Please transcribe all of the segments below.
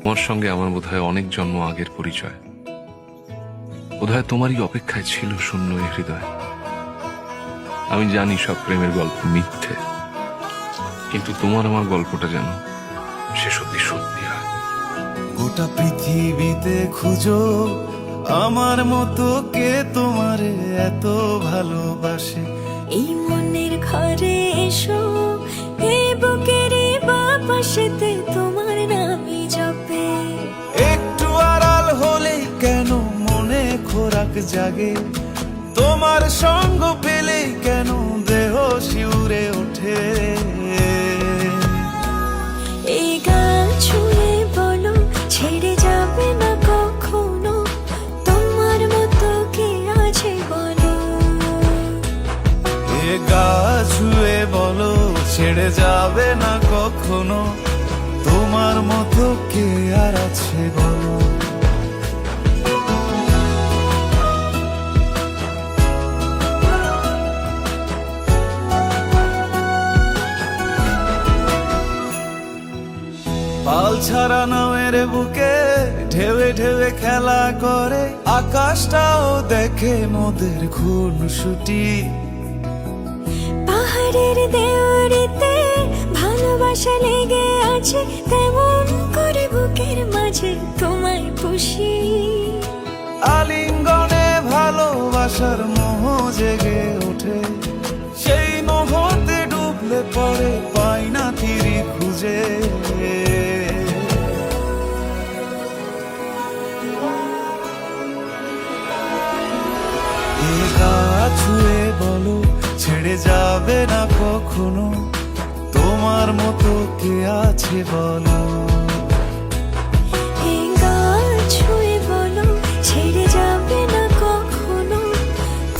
তোমার সঙ্গে আমার বোধহয় অনেক জন্ম আগের পরিচয়। বোধহয় তোমারই অপেক্ষায় ছিল শূন্য এ হৃদয়। আমি জানি সব প্রেমের গল্প মিথ্যে, কিন্তু তোমার আমার গল্পটা যেন সে সত্যি সত্যি হয়। গোটা পৃথিবীতে খুঁজো আমার মতো কে তোমারে এত ভালোবাসে। এই মনের ঘরে এসো, এই বুকের বাপাশেতে তোমার নামই জপে। একটু আড়াল হলেই কেন মনে খোরাক জাগে, তোমার সঙ্গ পেলেই কেন দেহ শিউরে ওঠে। এই গান ছুঁয়ে বলো ছেড়ে যাবে না কখনো, তোমার মতো কে আছে বলো। এ গা ছুঁয়ে বলো ছেড়ে যাবে না কখনো, তোমার মতো কে আর আছে বলো। পাল ছাড়া নামের বুকে ঢেউে ঢেউে খেলা করে, আকাশটাও দেখে মোদের খুনসুটি। পাহাড়ের দেওয়ারিতে ভালোবাসা লেগে আছে, তেমন করে বুকের মাঝে তোমায় পুষি। আলিঙ্গনে ভালোবাসার মোহ জেগে ওঠে, সেই মোহতে ডুবলে পরে পাই না তীরি খুঁজে। এ গা ছুঁয়ে বলো ছেড়ে যাবে না কখনো, তোমার মতো কে আছে বলো। এই গান ছুঁয়ে বলো ছেড়ে যাবে না কখনো,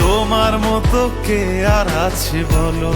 তোমার মতো কে আর আছে বলো।